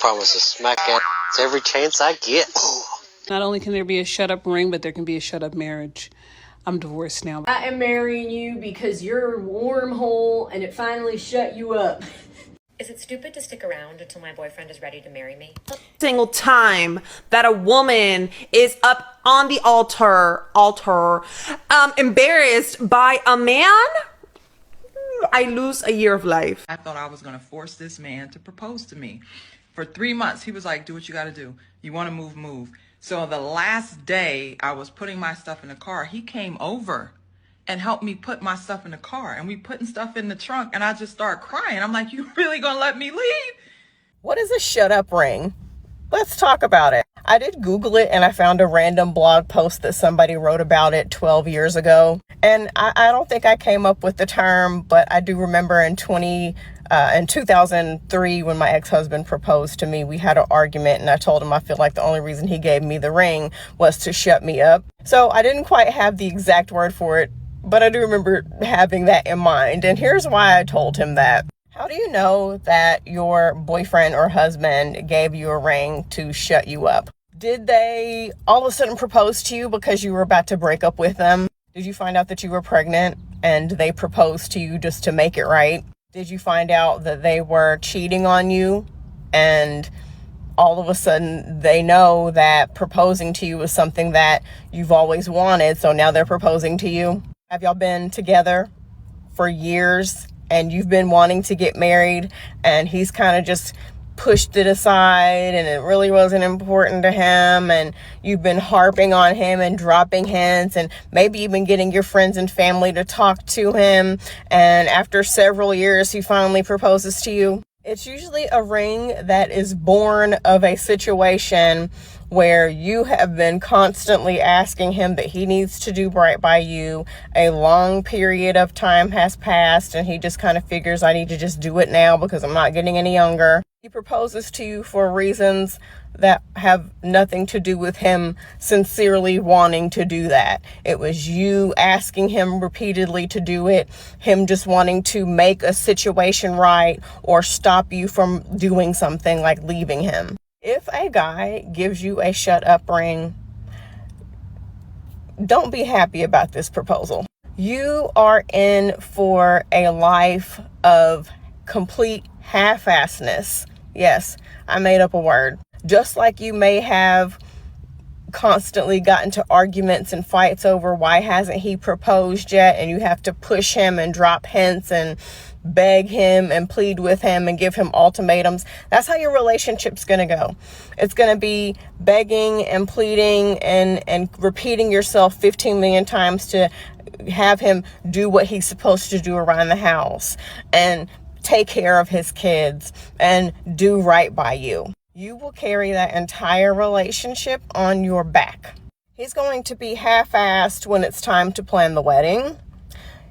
promise to smack ass every chance I get. Not only can there be a shut-up ring, but there can be a shut-up marriage. I'm divorced now. I am marrying you because you're a wormhole and it finally shut you up. Is it stupid to stick around until my boyfriend is ready to marry me? Single time that a woman is up on the altar, embarrassed by a man, I lose a year of life. I thought I was going to force this man to propose to me. For 3 months, he was like, do what you got to do. You want to move, move. So the last day I was putting my stuff in the car, he came over and helped me put my stuff in the car. And we putting stuff in the trunk, and I just started crying. I'm like, you really going to let me leave? What is a shut up ring? Let's talk about it. I did Google it and I found a random blog post that somebody wrote about it 12 years ago. And I don't think I came up with the term, but I do remember in 2003 when my ex-husband proposed to me, we had an argument and I told him I feel like the only reason he gave me the ring was to shut me up. So I didn't quite have the exact word for it, but I do remember having that in mind. And here's why I told him that. How do you know that your boyfriend or husband gave you a ring to shut you up? Did they all of a sudden propose to you because you were about to break up with them? Did you find out that you were pregnant and they proposed to you just to make it right? Did you find out that they were cheating on you and all of a sudden they know that proposing to you is something that you've always wanted, so now they're proposing to you? Have y'all been together for years and you've been wanting to get married and he's kind of just pushed it aside and it really wasn't important to him, and you've been harping on him and dropping hints and maybe even getting your friends and family to talk to him, and after several years he finally proposes to you? It's usually a ring that is born of a situation where you have been constantly asking him that he needs to do right by you. A long period of time has passed and he just kind of figures, I need to just do it now because I'm not getting any younger. He proposes to you for reasons that have nothing to do with him sincerely wanting to do that. It was you asking him repeatedly to do it, him just wanting to make a situation right or stop you from doing something like leaving him. If a guy gives you a shut up ring, don't be happy about this proposal. You are in for a life of complete half-assedness. Yes, I made up a word. Just like you may have constantly gotten to arguments and fights over why hasn't he proposed yet, and you have to push him and drop hints and beg him and plead with him and give him ultimatums. That's how your relationship's going to go. It's going to be begging and pleading and repeating yourself 15 million times to have him do what he's supposed to do around the house and take care of his kids and do right by you. You will carry that entire relationship on your back. He's going to be half-assed when it's time to plan the wedding.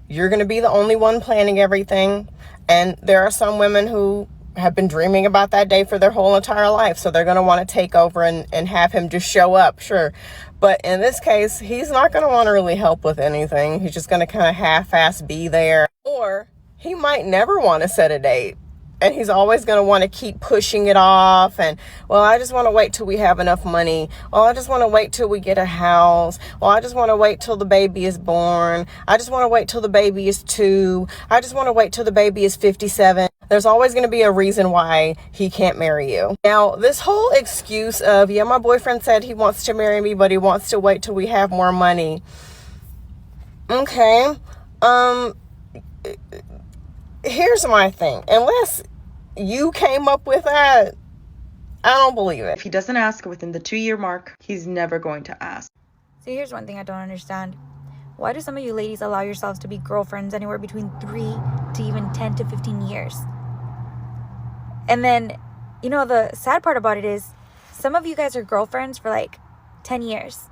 You're going to be the only one planning everything. And there are some women who have been dreaming about that day for their whole entire life. So they're going to want to take over and have him just show up, sure. But in this case, he's not going to want to really help with anything. He's just going to kind of half-ass be there. Or he might never want to set a date. And he's always going to want to keep pushing it off. And, well, I just want to wait till we have enough money. Well, I just want to wait till we get a house. Well, I just want to wait till the baby is born. I just want to wait till the baby is 2. I just want to wait till the baby is 57. There's always going to be a reason why he can't marry you. Now, this whole excuse of, yeah, my boyfriend said he wants to marry me, but he wants to wait till we have more money. Okay. Here's my thing. Unless you came up with that, I don't believe it. If he doesn't ask within the 2-year mark, he's never going to ask. See, here's one thing I don't understand. Why do some of you ladies allow yourselves to be girlfriends anywhere between 3 to even 10 to 15 years? And then, you know, the sad part about it is some of you guys are girlfriends for like 10 years.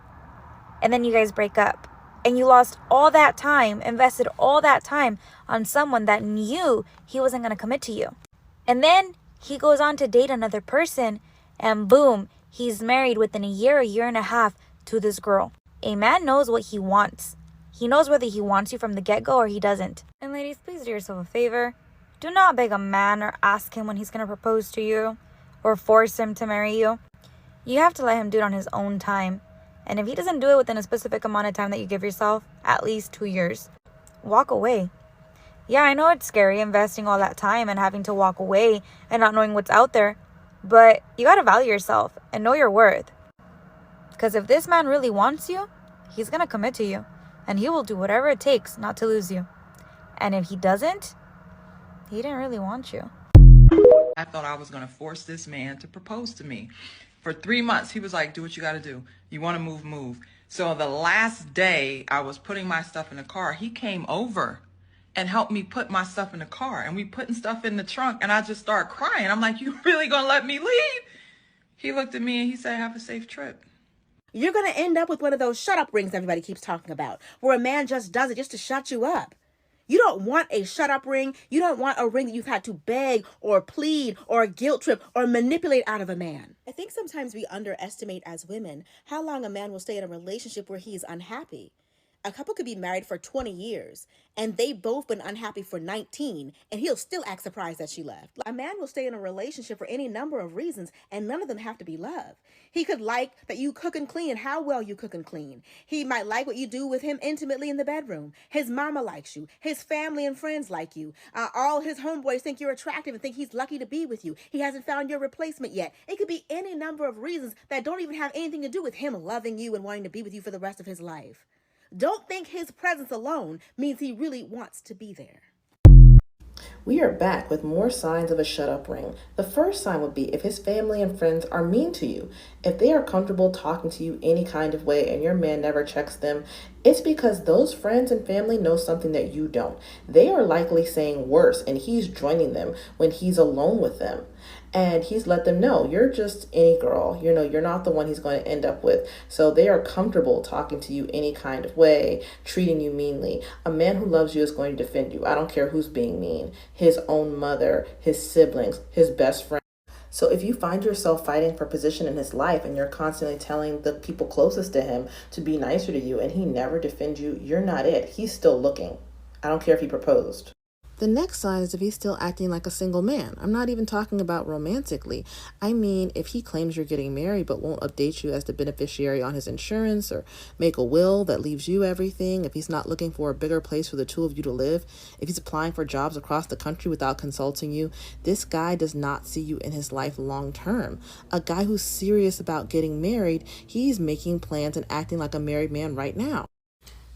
And then you guys break up. And you lost all that time, invested all that time on someone that knew he wasn't going to commit to you. And then he goes on to date another person and boom, he's married within a year and a half to this girl. A man knows what he wants. He knows whether he wants you from the get-go or he doesn't. And ladies, please do yourself a favor. Do not beg a man or ask him when he's going to propose to you. or force him to marry you. You have to let him do it on his own time. And if he doesn't do it within a specific amount of time that you give yourself, at least 2 years, walk away. Yeah, I know it's scary investing all that time and having to walk away and not knowing what's out there, but you got to value yourself and know your worth. Because if this man really wants you, he's going to commit to you, and he will do whatever it takes not to lose you. And if he doesn't, he didn't really want you. I thought I was going to force this man to propose to me. For 3 months, he was like, do what you got to do. You want to move, move. So the last day I was putting my stuff in the car, he came over and helped me put my stuff in the car. And we putting stuff in the trunk, and I just started crying. I'm like, you really going to let me leave? He looked at me and he said, have a safe trip. You're going to end up with one of those shut up rings everybody keeps talking about, where a man just does it just to shut you up. You don't want a shut up ring. You don't want a ring that you've had to beg or plead or guilt trip or manipulate out of a man. I think sometimes we underestimate as women how long a man will stay in a relationship where he is unhappy. A couple could be married for 20 years and they've both been unhappy for 19 and he'll still act surprised that she left. A man will stay in a relationship for any number of reasons and none of them have to be love. He could like that you cook and clean and how well you cook and clean. He might like what you do with him intimately in the bedroom. His mama likes you. His family and friends like you. All his homeboys think you're attractive and think he's lucky to be with you. He hasn't found your replacement yet. It could be any number of reasons that don't even have anything to do with him loving you and wanting to be with you for the rest of his life. Don't think his presence alone means he really wants to be there. We are back with more signs of a shut up ring. The first sign would be if his family and friends are mean to you. If they are comfortable talking to you any kind of way and your man never checks them, it's because those friends and family know something that you don't. They are likely saying worse and he's joining them when he's alone with them. And he's let them know you're just any girl. You know, you're not the one he's going to end up with. So they are comfortable talking to you any kind of way, treating you meanly. A man who loves you is going to defend you. I don't care who's being mean. His own mother, his siblings, his best friend. So if you find yourself fighting for position in his life and you're constantly telling the people closest to him to be nicer to you and he never defends you, you're not it. He's still looking. I don't care if he proposed. The next sign is if he's still acting like a single man. I'm not even talking about romantically. I mean, if he claims you're getting married but won't update you as the beneficiary on his insurance or make a will that leaves you everything, if he's not looking for a bigger place for the two of you to live, if he's applying for jobs across the country without consulting you, this guy does not see you in his life long term. A guy who's serious about getting married, he's making plans and acting like a married man right now.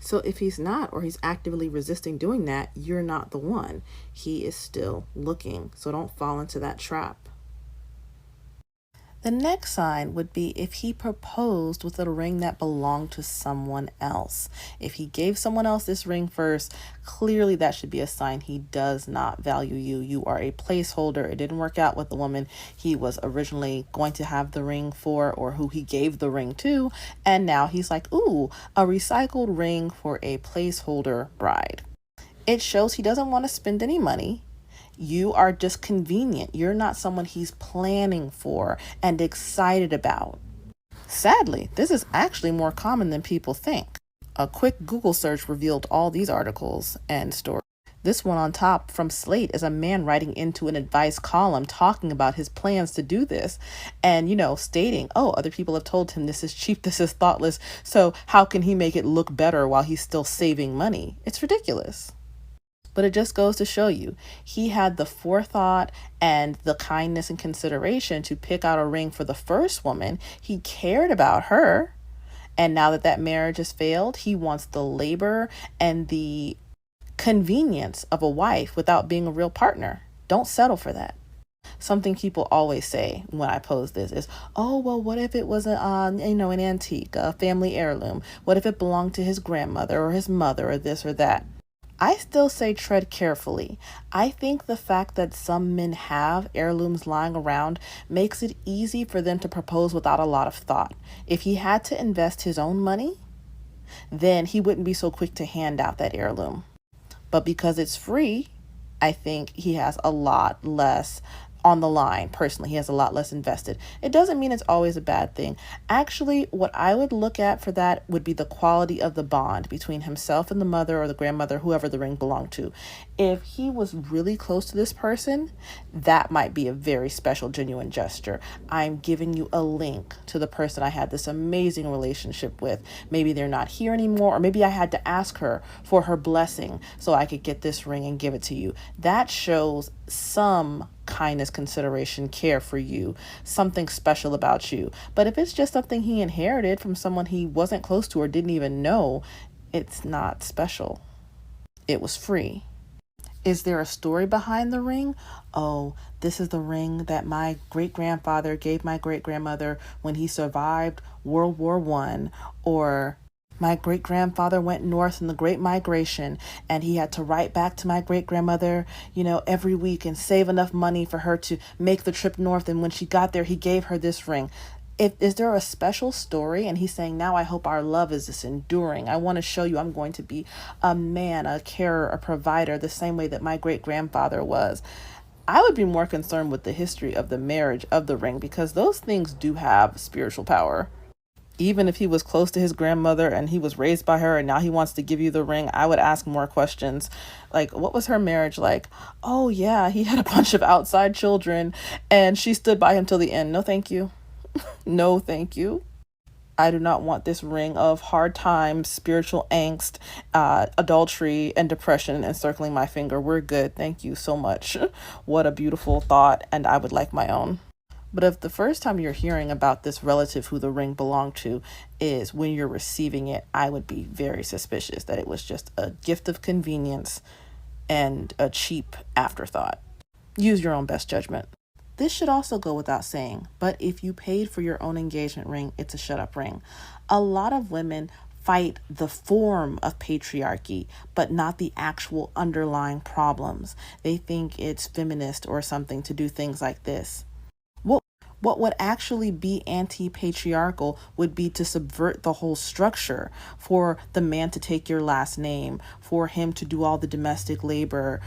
So if he's not, or he's actively resisting doing that, you're not the one. He is still looking. So don't fall into that trap. The next sign would be if he proposed with a ring that belonged to someone else. If he gave someone else this ring first, clearly that should be a sign he does not value you. You are a placeholder. It didn't work out with the woman he was originally going to have the ring for or who he gave the ring to. And now he's like, ooh, a recycled ring for a placeholder bride. It shows he doesn't want to spend any money. You are just convenient. You're not someone he's planning for and excited about. Sadly, this is actually more common than people think. A quick Google search revealed all these articles and stories. This one on top from Slate is a man writing into an advice column talking about his plans to do this and, stating, oh, other people have told him this is cheap, this is thoughtless, so how can he make it look better while he's still saving money? It's ridiculous. But it just goes to show you, he had the forethought and the kindness and consideration to pick out a ring for the first woman. He cared about her. And now that marriage has failed, he wants the labor and the convenience of a wife without being a real partner. Don't settle for that. Something people always say when I pose this is, oh, well, what if it was an antique, a family heirloom? What if it belonged to his grandmother or his mother or this or that? I still say tread carefully. I think the fact that some men have heirlooms lying around makes it easy for them to propose without a lot of thought. If he had to invest his own money, then he wouldn't be so quick to hand out that heirloom. But because it's free, I think he has a lot less on the line. Personally, he has a lot less invested. It doesn't mean it's always a bad thing. Actually, what I would look at for that would be the quality of the bond between himself and the mother or the grandmother, whoever the ring belonged to. If he was really close to this person, that might be a very special, genuine gesture. I'm giving you a link to the person I had this amazing relationship with. Maybe they're not here anymore, or maybe I had to ask her for her blessing so I could get this ring and give it to you. That shows some kindness, consideration, care for you, something special about you. But if it's just something he inherited from someone he wasn't close to or didn't even know, it's not special. It was free. Is there a story behind the ring? Oh, this is the ring that my great-grandfather gave my great-grandmother when he survived World War I, or my great-grandfather went north in the Great Migration and he had to write back to my great-grandmother, every week and save enough money for her to make the trip north. And when she got there, he gave her this ring. Is there a special story? And he's saying, now I hope our love is this enduring. I want to show you I'm going to be a man, a carer, a provider, the same way that my great-grandfather was. I would be more concerned with the history of the marriage of the ring, because those things do have spiritual power. Even if he was close to his grandmother and he was raised by her and now he wants to give you the ring, I would ask more questions. Like, what was her marriage like? Oh, yeah, he had a bunch of outside children and she stood by him till the end. No, thank you. No, thank you. I do not want this ring of hard times, spiritual angst, adultery, and depression encircling my finger. We're good. Thank you so much. What a beautiful thought, and I would like my own. But if the first time you're hearing about this relative who the ring belonged to is when you're receiving it, I would be very suspicious that it was just a gift of convenience and a cheap afterthought. Use your own best judgment. This should also go without saying, but if you paid for your own engagement ring, it's a shut-up ring. A lot of women fight the form of patriarchy, but not the actual underlying problems. They think it's feminist or something to do things like this. What would actually be anti-patriarchal would be to subvert the whole structure, for the man to take your last name, for him to do all the domestic labor,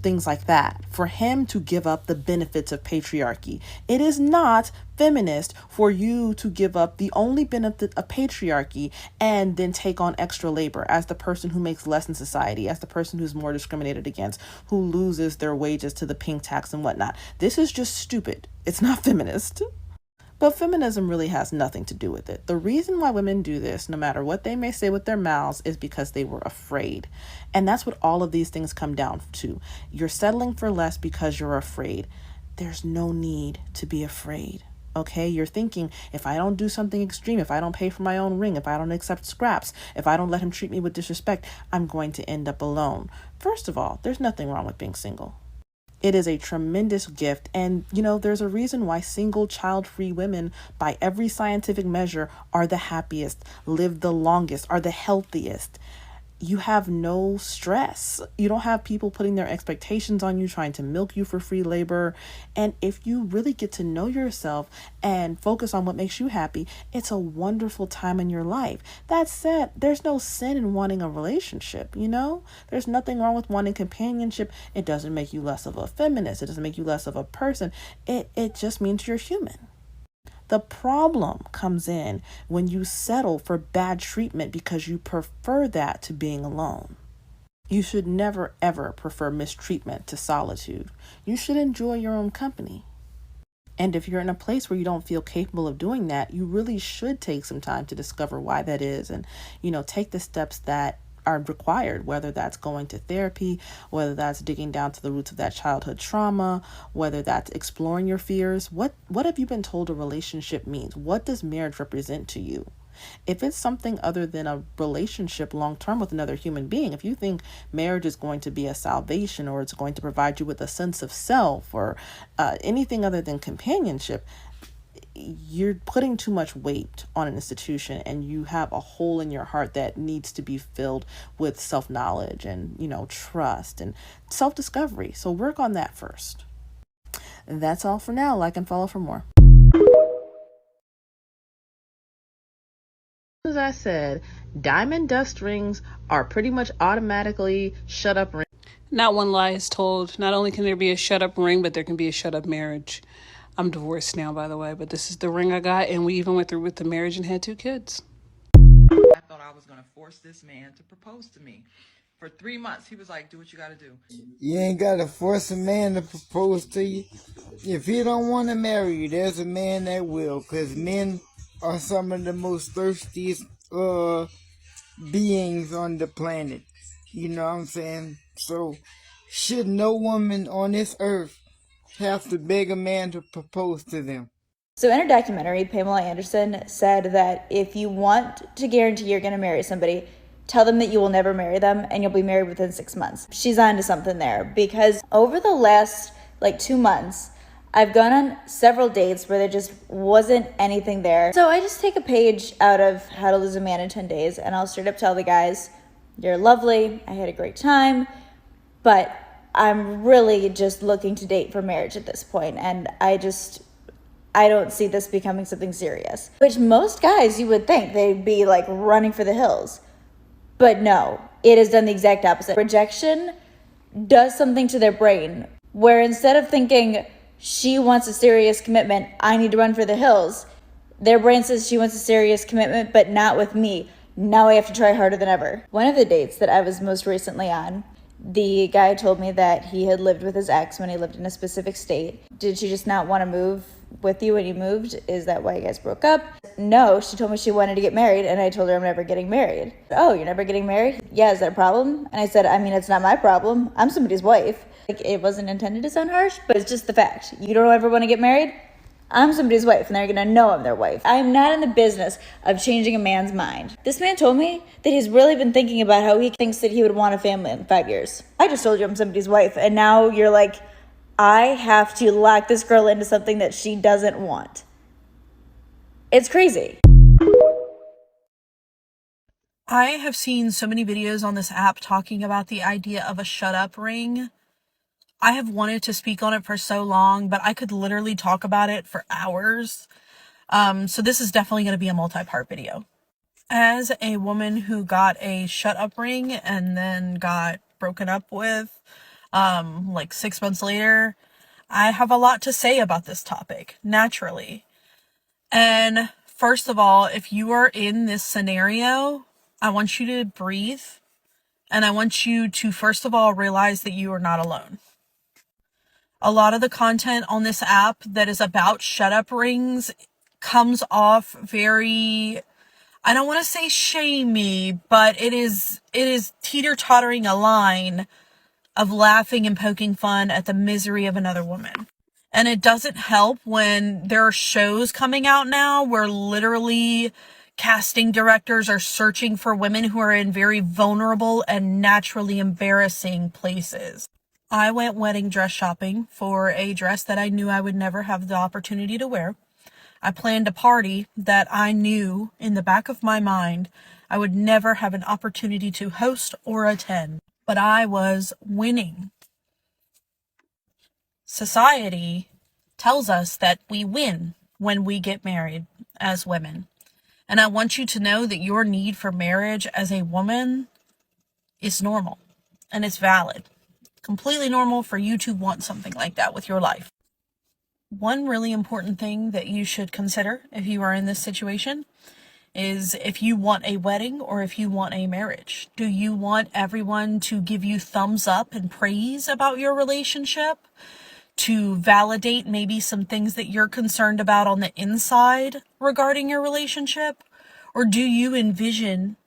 things like that, for him to give up the benefits of patriarchy. It is not feminist for you to give up the only benefit of patriarchy and then take on extra labor as the person who makes less in society, as the person who's more discriminated against, who loses their wages to the pink tax and whatnot. This is just stupid. It's not feminist. But feminism really has nothing to do with it. The reason why women do this, no matter what they may say with their mouths, is because they were afraid. And that's what all of these things come down to. You're settling for less because you're afraid. There's no need to be afraid. Okay, you're thinking, if I don't do something extreme, if I don't pay for my own ring, if I don't accept scraps, if I don't let him treat me with disrespect, I'm going to end up alone. First of all, there's nothing wrong with being single. It is a tremendous gift. And, there's a reason why single, child-free women, by every scientific measure, are the happiest, live the longest, are the healthiest. You have no stress. You don't have people putting their expectations on you, trying to milk you for free labor. And if you really get to know yourself and focus on what makes you happy, it's a wonderful time in your life. That said, there's no sin in wanting a relationship, There's nothing wrong with wanting companionship. It doesn't make you less of a feminist. It doesn't make you less of a person. It just means you're human. The problem comes in when you settle for bad treatment because you prefer that to being alone. You should never, ever prefer mistreatment to solitude. You should enjoy your own company. And if you're in a place where you don't feel capable of doing that, you really should take some time to discover why that is and, take the steps that are required, whether that's going to therapy, whether that's digging down to the roots of that childhood trauma, whether that's exploring your fears. What have you been told a relationship means? What does marriage represent to you? If it's something other than a relationship long-term with another human being, if you think marriage is going to be a salvation or it's going to provide you with a sense of self or anything other than companionship, you're putting too much weight on an institution, and you have a hole in your heart that needs to be filled with self-knowledge and, trust and self-discovery. So work on that first. That's all for now. Like and follow for more. As I said, diamond dust rings are pretty much automatically shut up rings. Not one lie is told. Not only can there be a shut up ring, but there can be a shut up marriage. I'm divorced now, by the way, but this is the ring I got, and we even went through with the marriage and had 2 kids. I thought I was going to force this man to propose to me. For 3 months, he was like, do what you got to do. You ain't got to force a man to propose to you. If he don't want to marry you, there's a man that will, because men are some of the most thirstiest beings on the planet. You know what I'm saying? So, should no woman on this earth have to beg a man to propose to them? So in her documentary, Pamela Anderson said that if you want to guarantee you're going to marry somebody, tell them that you will never marry them and you'll be married within 6 months. She's onto something there, because over the last 2 months, I've gone on several dates where there just wasn't anything there. So I just take a page out of How to Lose a Man in 10 Days and I'll straight up tell the guys, you're lovely, I had a great time, but I'm really just looking to date for marriage at this point, and I don't see this becoming something serious. Which most guys, you would think they'd be running for the hills. But no, it has done the exact opposite. Rejection does something to their brain, where instead of thinking she wants a serious commitment, I need to run for the hills, their brain says she wants a serious commitment, but not with me. Now I have to try harder than ever. One of the dates that I was most recently on, the guy told me that he had lived with his ex when he lived in a specific state. Did she just not want to move with you when you moved? Is that why you guys broke up? No, she told me she wanted to get married, and I told her I'm never getting married. Oh, you're never getting married? Yeah, is that a problem? And I said, I mean, it's not my problem. I'm somebody's wife. It wasn't intended to sound harsh, but it's just the fact. You don't ever want to get married? I'm somebody's wife, and they're going to know I'm their wife. I'm not in the business of changing a man's mind. This man told me that he's really been thinking about how he thinks that he would want a family in 5 years. I just told you I'm somebody's wife, and now you're like, I have to lock this girl into something that she doesn't want. It's crazy. I have seen so many videos on this app talking about the idea of a shut up ring. I have wanted to speak on it for so long, but I could literally talk about it for hours. So this is definitely going to be a multi-part video. As a woman who got a shut up ring and then got broken up with, 6 months later, I have a lot to say about this topic, naturally. And first of all, if you are in this scenario, I want you to breathe. And I want you to, first of all, realize that you are not alone. A lot of the content on this app that is about shut up rings comes off very, I don't want to say shamey, but it is teeter-tottering a line of laughing and poking fun at the misery of another woman. And it doesn't help when there are shows coming out now where literally casting directors are searching for women who are in very vulnerable and naturally embarrassing places. I went wedding dress shopping for a dress that I knew I would never have the opportunity to wear. I planned a party that I knew in the back of my mind I would never have an opportunity to host or attend. But I was winning. Society tells us that we win when we get married as women. And I want you to know that your need for marriage as a woman is normal and it's valid. Completely normal for you to want something like that with your life. One really important thing that you should consider if you are in this situation is if you want a wedding or if you want a marriage. Do you want everyone to give you thumbs up and praise about your relationship? To validate maybe some things that you're concerned about on the inside regarding your relationship? Or do you envision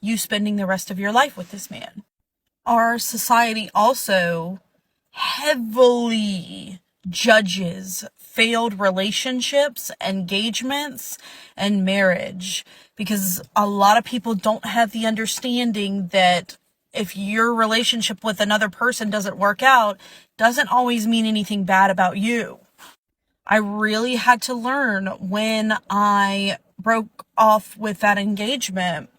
you spending the rest of your life with this man? Our society also heavily judges failed relationships, engagements, and marriage because a lot of people don't have the understanding that if your relationship with another person doesn't work out, doesn't always mean anything bad about you. I really had to learn when I broke off with that engagement.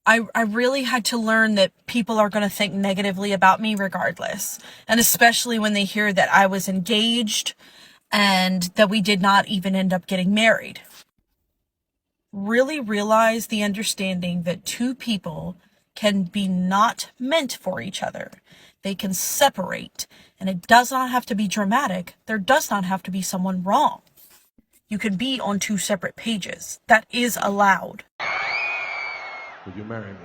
I really had to learn that people are going to think negatively about me regardless. And especially when they hear that I was engaged and that we did not even end up getting married. Really realize the understanding that two people can be not meant for each other. They can separate, and it does not have to be dramatic. There does not have to be someone wrong. You can be on 2 separate pages. That is allowed. Would you marry me?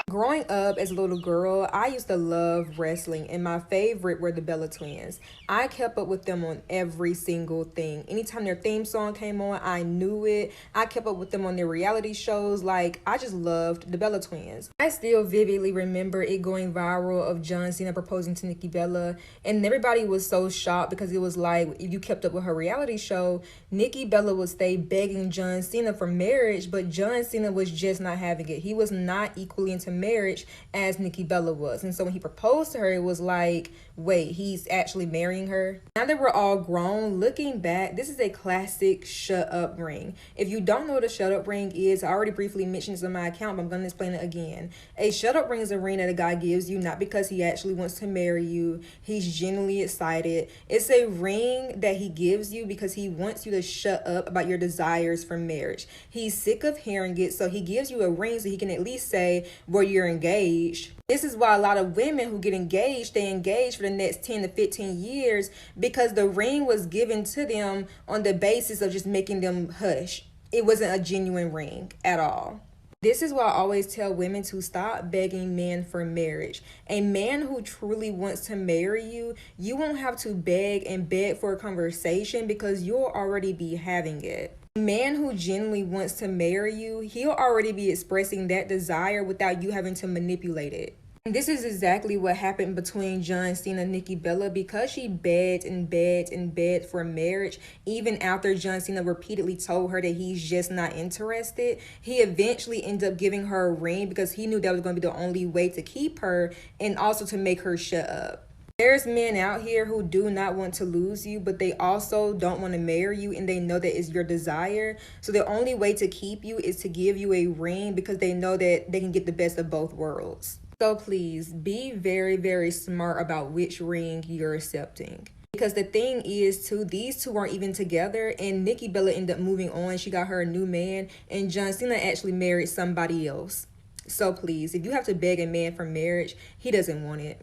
Growing up as a little girl, I used to love wrestling, and my favorite were the Bella Twins. I kept up with them on every single thing. Anytime their theme song came on, I knew it. I kept up with them on their reality shows. Like, I just loved the Bella Twins. I still vividly remember it going viral of John Cena proposing to Nikki Bella, and everybody was so shocked because it was like, if you kept up with her reality show, Nikki Bella would stay begging John Cena for marriage, but John Cena was just not having it. He was not equally into marriage as Nikki Bella was. And so when he proposed to her, it was like, wait, he's actually marrying her? Now that we're all grown, looking back, this is a classic shut up ring. If you don't know what a shut up ring is, I already briefly mentioned this on my account, but I'm going to explain it again. A shut up ring is a ring that a guy gives you, not because he actually wants to marry you. He's genuinely excited. It's a ring that he gives you because he wants you to shut up about your desires for marriage. He's sick of hearing it, so he gives you a ring so he can at least say, well, you're engaged. This is why a lot of women who get engaged stay engaged for the next 10 to 15 years, because the ring was given to them on the basis of just making them hush. It wasn't a genuine ring at all. This is why I always tell women to stop begging men for marriage. A man who truly wants to marry you, you won't have to beg and beg for a conversation because you'll already be having it. A man who genuinely wants to marry you, he'll already be expressing that desire without you having to manipulate it. And this is exactly what happened between John Cena and Nikki Bella, because she begged and begged and begged for marriage. Even after John Cena repeatedly told her that he's just not interested, he eventually ended up giving her a ring because he knew that was going to be the only way to keep her and also to make her shut up. There's men out here who do not want to lose you, but they also don't want to marry you, and they know that it's your desire. So the only way to keep you is to give you a ring because they know that they can get the best of both worlds. So please be very, very smart about which ring you're accepting. Because the thing is, too, these two weren't even together, and Nikki Bella ended up moving on. She got her a new man, and John Cena actually married somebody else. So please, if you have to beg a man for marriage, he doesn't want it.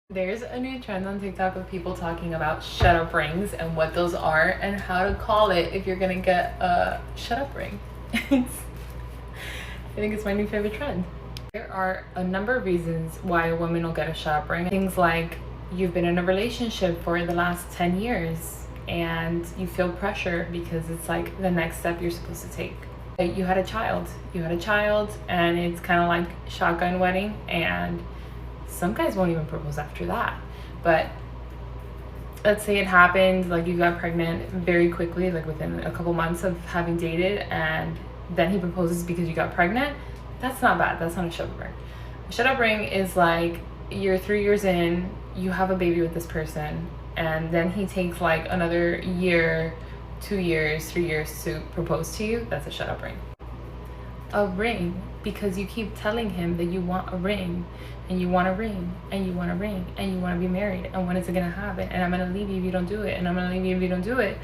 There's a new trend on TikTok of people talking about shut up rings and what those are and how to call it if you're gonna get a shut up ring. I think it's my new favorite trend. There are a number of reasons why a woman will get a shut up ring. Things like you've been in a relationship for the last 10 years and you feel pressure because it's like the next step you're supposed to take. You had a child and it's kind of like shotgun wedding, and some guys won't even propose after that. But let's say it happened, like you got pregnant very quickly, like within a couple months of having dated, and then he proposes because you got pregnant. That's not bad. That's not a shut up ring. A shut up ring is like you're 3 years in, you have a baby with this person, and then he takes like another year, 2 years, 3 years to propose to you. That's a shut up ring. A ring because you keep telling him that you want a ring, and you want a ring, and you want a ring, and you want to be married, and when is it gonna happen, and I'm gonna leave you if you don't do it, and I'm gonna leave you if you don't do it,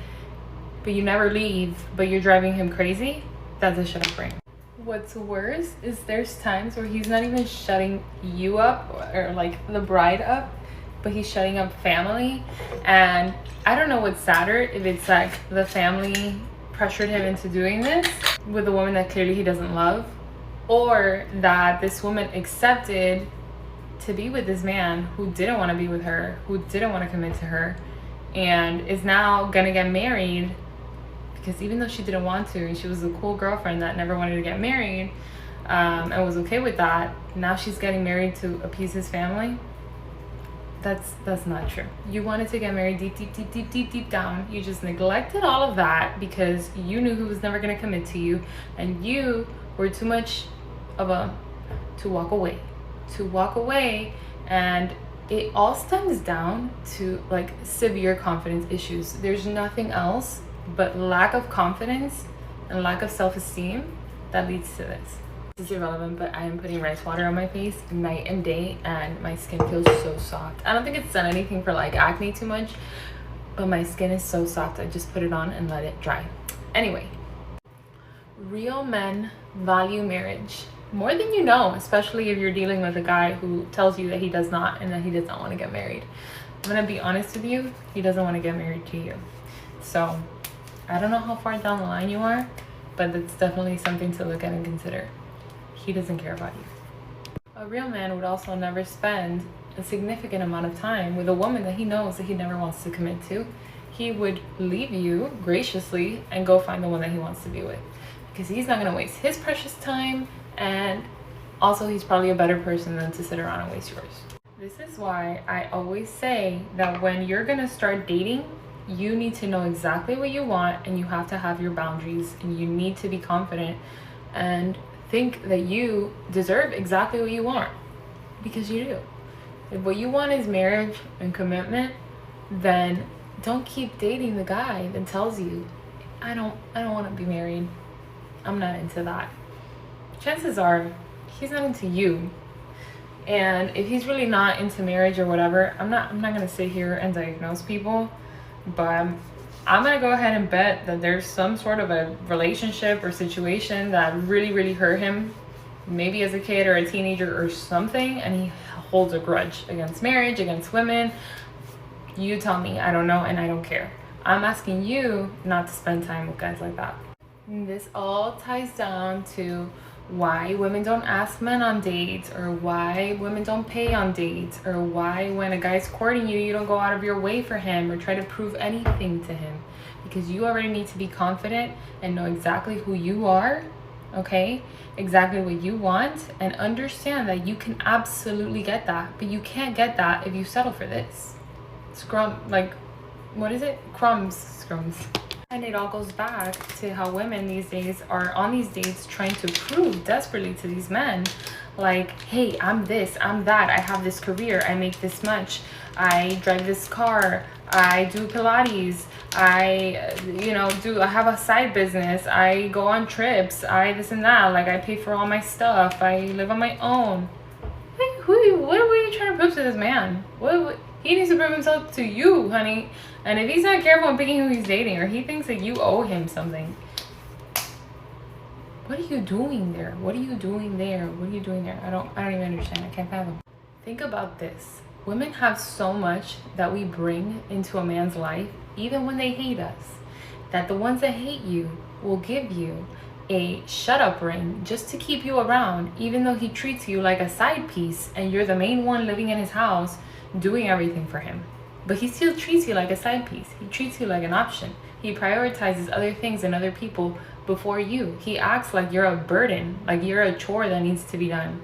but you never leave, but you're driving him crazy. That's a shut up ring. What's worse is there's times where he's not even shutting you up or like the bride up, but he's shutting up family. And I don't know what's sadder, if it's like the family pressured him into doing this with a woman that clearly he doesn't love, or that this woman accepted to be with this man who didn't want to be with her, who didn't want to commit to her, and is now gonna get married because even though she didn't want to, and she was a cool girlfriend that never wanted to get married and was okay with that, now she's getting married to appease his family. That's not true. You wanted to get married deep down. You just neglected all of that because you knew he was never gonna commit to you, and you were too much of a to walk away, and it all stems down to like severe confidence issues. There's nothing else but lack of confidence and lack of self-esteem that leads to this. This is irrelevant, but I am putting rice water on my face night and day, and my skin feels so soft. I don't think it's done anything for like acne too much, but my skin is so soft. I just put it on and let it dry. Anyway, Real men value marriage more than you know, especially if you're dealing with a guy who tells you that he does not and that he does not want to get married. I'm gonna be honest with you, he doesn't want to get married to you. So I don't know how far down the line you are, but that's definitely something to look at and consider. He doesn't care about you. A real man would also never spend a significant amount of time with a woman that he knows that he never wants to commit to. He would leave you graciously and go find the one that he wants to be with, because he's not going to waste his precious time, and also he's probably a better person than to sit around and waste yours. This is why I always say that when you're going to start dating, you need to know exactly what you want, and you have to have your boundaries, and you need to be confident and think that you deserve exactly what you want, because you do. If what you want is marriage and commitment, then don't keep dating the guy that tells you, I don't want to be married. I'm not into that. Chances are he's not into you. And if he's really not into marriage or whatever, I'm not gonna sit here and diagnose people, but I'm gonna go ahead and bet that there's some sort of a relationship or situation that really hurt him, maybe as a kid or a teenager or something, and he holds a grudge against marriage, against women. You tell me. I don't know, and I don't care. I'm asking you not to spend time with guys like that. And this all ties down to why women don't ask men on dates, or why women don't pay on dates, or why when a guy's courting you, you don't go out of your way for him or try to prove anything to him. Because you already need to be confident and know exactly who you are, okay? Exactly what you want, and understand that you can absolutely get that, but you can't get that if you settle for this. What is it? Crumbs. And it all goes back to how women these days are on these dates trying to prove desperately to these men, like, hey, I'm this, I'm that, I have this career, I make this much, I drive this car, I do Pilates, I have a side business, I go on trips, I this and that, like, I pay for all my stuff, I live on my own. Like, what are you trying to prove to this man? What he needs to prove himself to you, honey. And if he's not careful in picking who he's dating, or he thinks that you owe him something, what are you doing there? What are you doing there? What are you doing there? I don't even understand. I can't fathom. Think about this. Women have so much that we bring into a man's life, even when they hate us, that the ones that hate you will give you a shut up ring just to keep you around, even though he treats you like a side piece and you're the main one living in his house doing everything for him. But he still treats you like a side piece. He treats you like an option. He prioritizes other things and other people before you. He acts like you're a burden, like you're a chore that needs to be done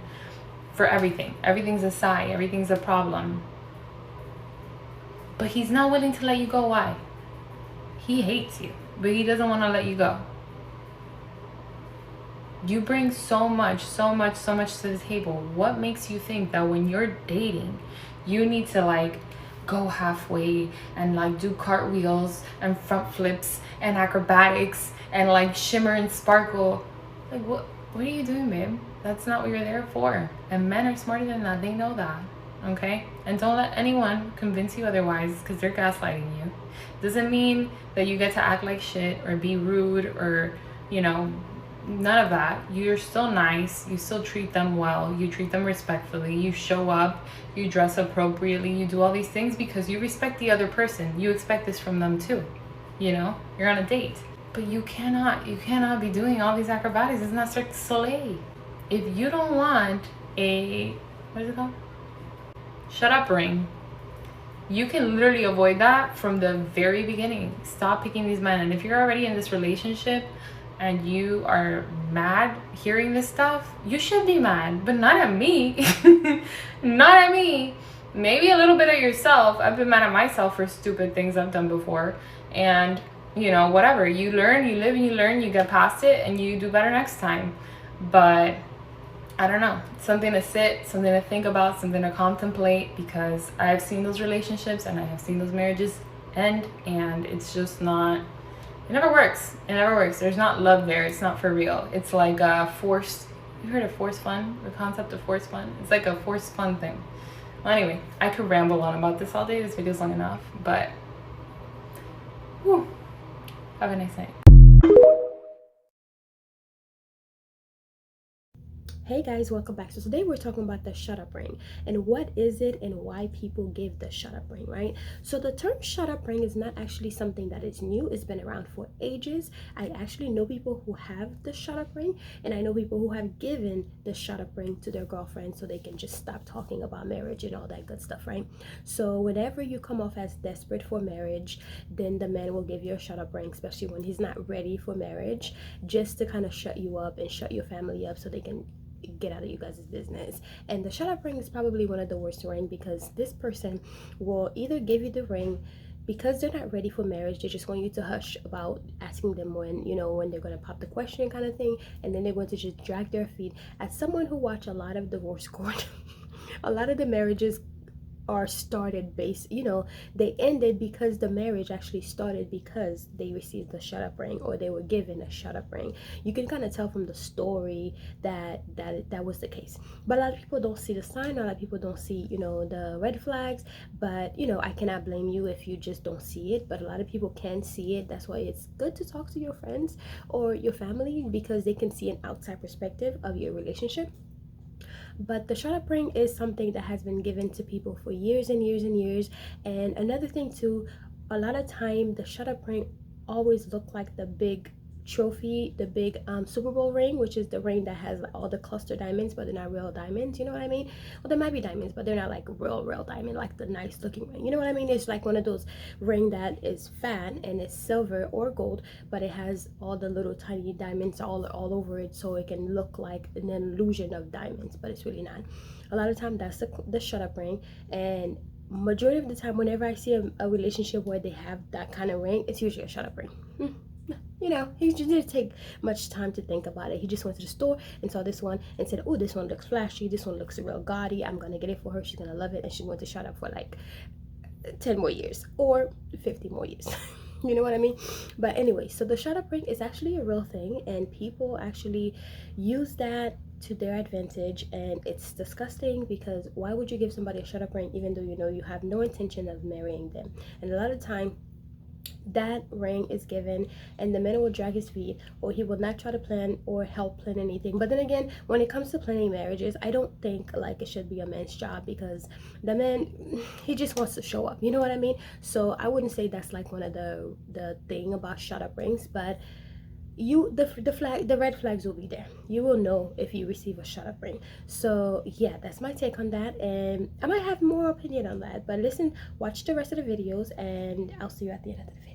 for everything. Everything's a sigh, everything's a problem. But he's not willing to let you go. Why? He hates you, but he doesn't want to let you go. You bring so much to the table. What makes you think that when you're dating, you need to like go halfway and like do cartwheels and front flips and acrobatics and like shimmer and sparkle? Like, what are you doing, babe? That's not what you're there for. And men are smarter than that. They know that. Okay? And don't let anyone convince you otherwise, because they're gaslighting you. Doesn't mean that you get to act like shit or be rude or, none of that. You're still nice. You still treat them well. You treat them respectfully. You show up. You dress appropriately. You do all these things because you respect the other person. You expect this from them too. You're on a date. But you cannot be doing all these acrobatics. It's not Cirque du Soleil. If you don't want a, what is it called? Shut up ring, you can literally avoid that from the very beginning. Stop picking these men. And if you're already in this relationship and you are mad hearing this stuff, you should be mad, but not at me. Not at me. Maybe a little bit at yourself. I've been mad at myself for stupid things I've done before. And, whatever. You learn, you live and you learn, you get past it, and you do better next time. But I don't know, something to sit, something to think about, something to contemplate, because I've seen those relationships and I have seen those marriages end, and it's just not, it never works. It never works. There's not love there. It's not for real. It's like a forced, you heard of forced fun? The concept of forced fun? It's like a forced fun thing. Well, anyway, I could ramble on about this all day. This video's long enough, but whew, have a nice night. Hey guys, welcome back. So today we're talking about the shut up ring and what is it and why people give the shut up ring, right? So the term shut up ring is not actually something that is new. It's been around for ages. I actually know people who have the shut up ring, and I know people who have given the shut up ring to their girlfriend so they can just stop talking about marriage and all that good stuff, right? So whenever you come off as desperate for marriage, then the man will give you a shut up ring, especially when he's not ready for marriage, just to kind of shut you up and shut your family up so they can get out of you guys' business. And the shut up ring is probably one of the worst ring, because this person will either give you the ring because they're not ready for marriage. They just want you to hush about asking them when, you know, when they're going to pop the question kind of thing, and then they're going to just drag their feet. As someone who watched a lot of divorce court, a lot of the marriages are started based, you know, they ended because the marriage actually started because they received the shut up ring or they were given a shut up ring. You can kind of tell from the story that was the case. But a lot of people don't see the sign. A lot of people don't see, you know, the red flags. But, you know, I cannot blame you if you just don't see it. But a lot of people can see it. That's why it's good to talk to your friends or your family, because they can see an outside perspective of your relationship. But the shut up ring is something that has been given to people for years and years and years. And another thing too, a lot of time the shut up ring always look like the big trophy, the big Super Bowl ring, which is the ring that has all the cluster diamonds, but they're not real diamonds, you know what I mean? Well, they might be diamonds, but they're not like real diamond, like the nice looking ring, you know what I mean? It's like one of those ring that is fat and it's silver or gold, but it has all the little tiny diamonds all over it, so it can look like an illusion of diamonds, but it's really not. A lot of time that's the shut up ring. And majority of the time whenever I see a relationship where they have that kind of ring, it's usually a shut up ring. You know, he just didn't take much time to think about it. He just went to the store and saw this one and said, oh, this one looks flashy, this one looks real gaudy, I'm gonna get it for her, she's gonna love it, and she's going to shut up for like 10 more years or 50 more years. You know what I mean? But anyway, so the shut up ring is actually a real thing, and people actually use that to their advantage, and it's disgusting, because why would you give somebody a shut up ring even though you know you have no intention of marrying them? And a lot of time that ring is given and the man will drag his feet, or he will not try to plan or help plan anything. But then again, when it comes to planning marriages, I don't think like it should be a man's job, because the man, he just wants to show up, you know what I mean? So I wouldn't say that's like one of the thing about shut up rings. But the red flags will be there. You will know if you receive a shut up ring. So yeah, that's my take on that, and I might have more opinion on that, but listen, watch the rest of the videos and I'll see you at the end of the video.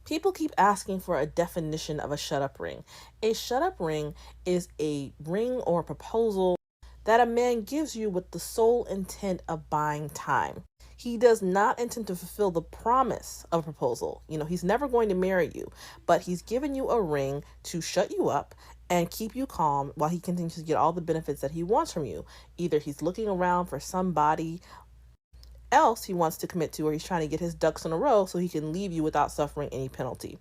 People keep asking for a definition of a shut up ring. A shut up ring is a ring or proposal that a man gives you with the sole intent of buying time. He does not intend to fulfill the promise of a proposal. You know, he's never going to marry you, but he's given you a ring to shut you up and keep you calm while he continues to get all the benefits that he wants from you. Either he's looking around for somebody else he wants to commit to, or he's trying to get his ducks in a row so he can leave you without suffering any penalty.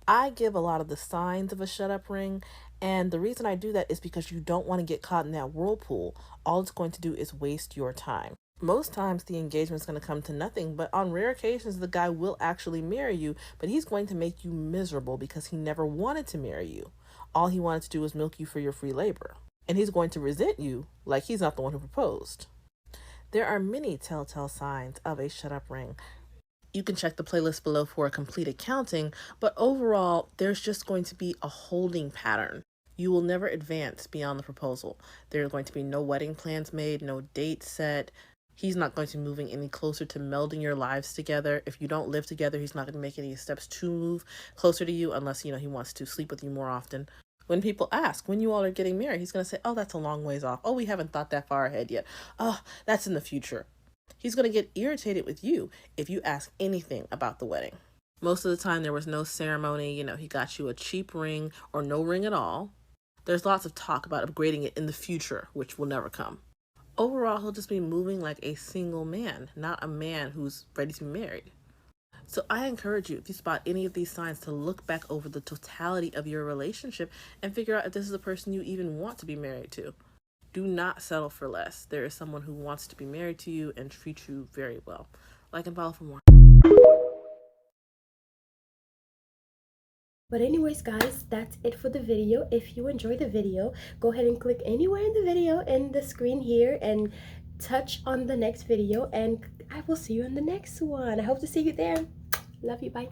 I give a lot of the signs of a shut up ring, and the reason I do that is because you don't want to get caught in that whirlpool. All it's going to do is waste your time. Most times the engagement's going to come to nothing, but on rare occasions the guy will actually marry you, but he's going to make you miserable because he never wanted to marry you. All he wanted to do was milk you for your free labor, and he's going to resent you like he's not the one who proposed. There are many telltale signs of a shut up ring. You can check the playlist below for a complete accounting, but overall, there's just going to be a holding pattern. You will never advance beyond the proposal. There are going to be no wedding plans made, no date set. He's not going to be moving any closer to melding your lives together. If you don't live together, he's not going to make any steps to move closer to you unless, you know, he wants to sleep with you more often. When people ask when you all are getting married, he's going to say, oh, that's a long ways off. Oh, we haven't thought that far ahead yet. Oh, that's in the future. He's going to get irritated with you if you ask anything about the wedding. Most of the time, there was no ceremony. You know, he got you a cheap ring or no ring at all. There's lots of talk about upgrading it in the future, which will never come. Overall, he'll just be moving like a single man, not a man who's ready to be married. So I encourage you, if you spot any of these signs, to look back over the totality of your relationship and figure out if this is the person you even want to be married to. Do not settle for less. There is someone who wants to be married to you and treat you very well. Like and follow for more. But anyways, guys, that's it for the video. If you enjoyed the video, go ahead and click anywhere in the video in the screen here and touch on the next video, and I will see you in the next one. I hope to see you there. Love you. Bye.